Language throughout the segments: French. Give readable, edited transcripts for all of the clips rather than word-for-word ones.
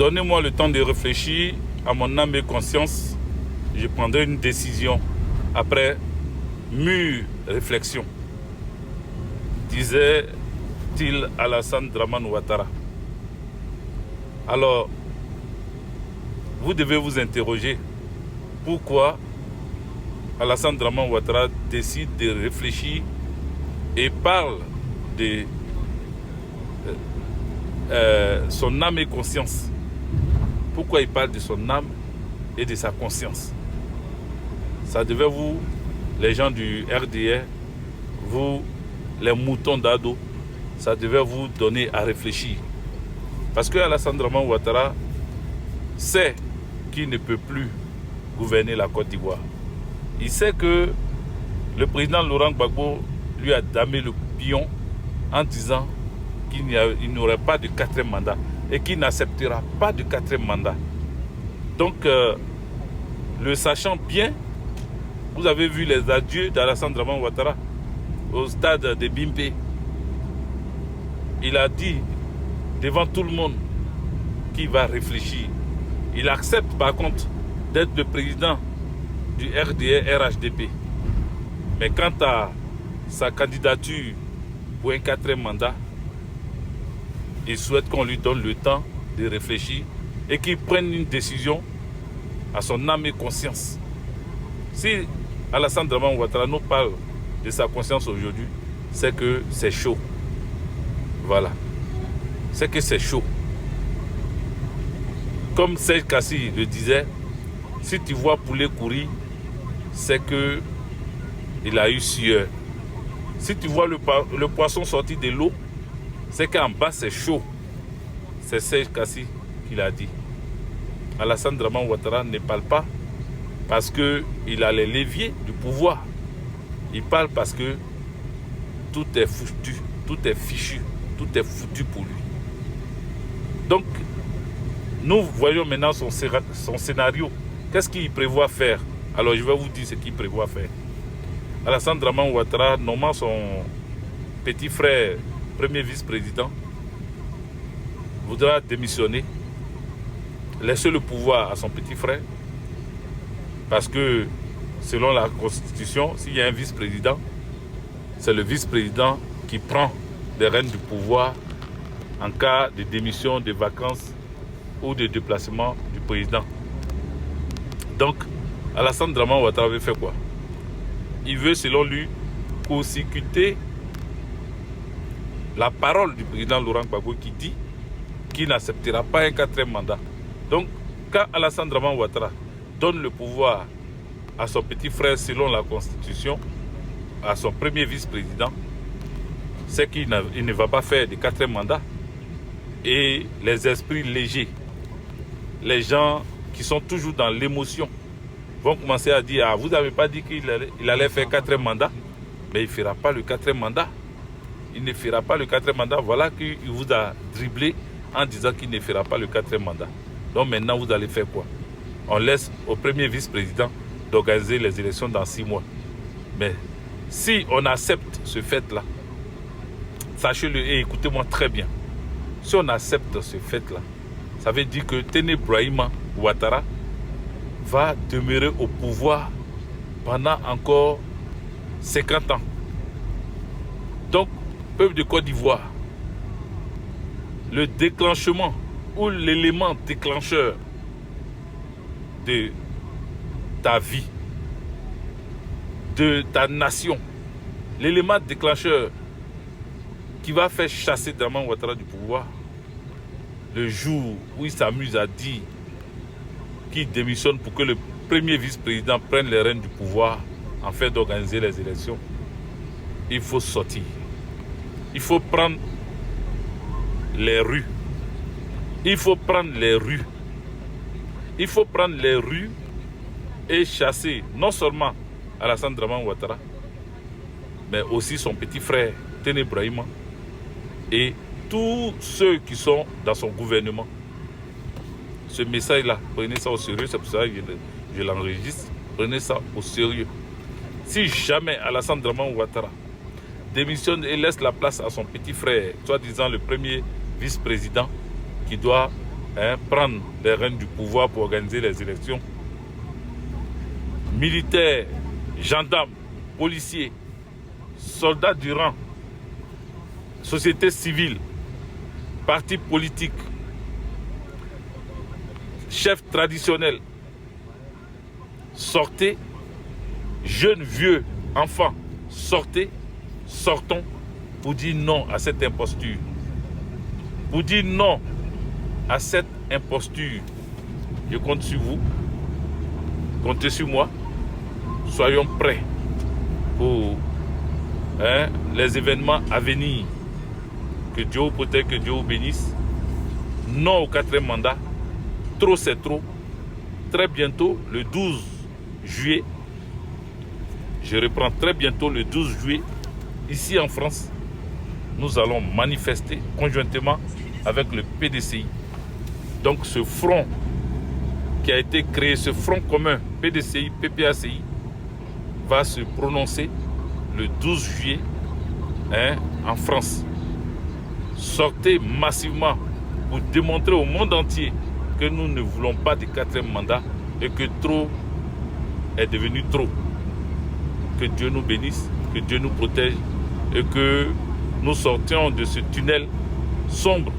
Donnez-moi le temps de réfléchir à mon âme et conscience. Je prendrai une décision après mûre réflexion, disait-il Alassane Dramane Ouattara. Alors, vous devez vous interroger pourquoi Alassane Dramane Ouattara décide de réfléchir et parle de son âme et conscience. Pourquoi il parle de son âme et de sa conscience? Ça devait vous, les gens du RDR, vous, les moutons d'Ado, ça devait vous donner à réfléchir. Parce que Alassane Dramane Ouattara sait qu'il ne peut plus gouverner la Côte d'Ivoire. Il sait que le président Laurent Gbagbo lui a damé le pion en disant qu'il n'aurait pas de 4e mandat et qu'il n'acceptera pas de 4e mandat. Donc, le sachant bien, vous avez vu les adieux d'Alassane Dramane Ouattara au stade de Bimpe. Il a dit devant tout le monde qu'il va réfléchir. Il accepte par contre d'être le président du RDR RHDP. Mais quant à sa candidature pour un 4e mandat, il souhaite qu'on lui donne le temps de réfléchir et qu'il prenne une décision à son âme et conscience. Si Alassane Dramane Ouattara nous parle de sa conscience aujourd'hui, c'est que c'est chaud. Voilà. C'est que c'est chaud. Comme Serge Kassi le disait, si tu vois poulet courir, c'est que il a eu sueur. Si tu vois le poisson sortir de l'eau, c'est qu'en bas c'est chaud. C'est Serge Kassi qui l'a dit. Alassane Dramane Ouattara ne parle pas parce qu'il a les leviers du pouvoir. Il parle parce que tout est foutu, tout est fichu, tout est foutu pour lui. Donc, nous voyons maintenant son scénario. Qu'est-ce qu'il prévoit faire? Alors, je vais vous dire ce qu'il prévoit faire. Alassane Dramane Ouattara, nommant son petit frère, premier vice-président, voudra démissionner, laisser le pouvoir à son petit frère, parce que, selon la Constitution, s'il y a un vice-président, c'est le vice-président qui prend les rênes du pouvoir en cas de démission, de vacances ou de déplacement du président. Donc, Alassane Dramane Ouattara veut faire quoi? Il veut, selon lui, court-circuiter la parole du président Laurent Gbagbo qui dit qu'il n'acceptera pas un 4e mandat. Donc, quand Alassane Dramane Ouattara donne le pouvoir à son petit frère selon la Constitution, à son premier vice-président, c'est qu'il ne va pas faire de 4e mandat. Et les esprits légers, les gens qui sont toujours dans l'émotion, vont commencer à dire, ah, vous n'avez pas dit qu'il allait faire 4e mandat, mais il ne fera pas le 4e mandat. Il ne fera pas le 4e mandat. Voilà qu'il vous a dribblé en disant qu'il ne fera pas le 4e mandat. Donc maintenant, vous allez faire quoi? On laisse au premier vice-président d'organiser les élections dans 6 mois. Mais si on accepte ce fait-là, sachez-le et écoutez-moi très bien. Si on accepte ce fait-là, ça veut dire que Tené Brahima Ouattara va demeurer au pouvoir pendant encore 50 ans. Donc, peuple de Côte d'Ivoire, le déclenchement ou l'élément déclencheur de ta vie, de ta nation, l'élément déclencheur qui va faire chasser Dramane Ouattara du pouvoir, le jour où il s'amuse à dire qu'il démissionne pour que le premier vice-président prenne les rênes du pouvoir en fait d'organiser les élections, il faut sortir. Il faut prendre les rues. Il faut prendre les rues. Il faut prendre les rues et chasser non seulement Alassane Dramane Ouattara, mais aussi son petit frère Tené Brahima et tous ceux qui sont dans son gouvernement. Ce message-là, prenez ça au sérieux, c'est pour ça que je l'enregistre. Prenez ça au sérieux. Si jamais Alassane Dramane Ouattara démissionne et laisse la place à son petit frère, soi-disant le premier vice-président, qui doit prendre les rênes du pouvoir pour organiser les élections. Militaires, gendarmes, policiers, soldats du rang, société civile, partis politiques, chefs traditionnels, sortez, jeunes, vieux, enfants, sortez, sortons pour dire non à cette imposture. Pour dire non à cette imposture. Je compte sur vous, comptez sur moi, soyons prêts pour les événements à venir. Que Dieu vous protège, que Dieu vous bénisse. Non au 4e mandat. Trop c'est trop. Très bientôt, le 12 juillet, je reprends très bientôt le 12 juillet, ici en France, nous allons manifester conjointement avec le PDCI. Donc ce front qui a été créé, ce front commun PDCI, PPACI, va se prononcer le 12 juillet en France. Sortez massivement pour démontrer au monde entier que nous ne voulons pas de 4e mandat et que trop est devenu trop. Que Dieu nous bénisse, que Dieu nous protège et que nous sortions de ce tunnel sombre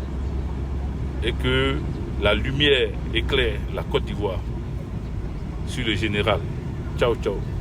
et que la lumière éclaire la Côte d'Ivoire sur le général. Ciao, ciao.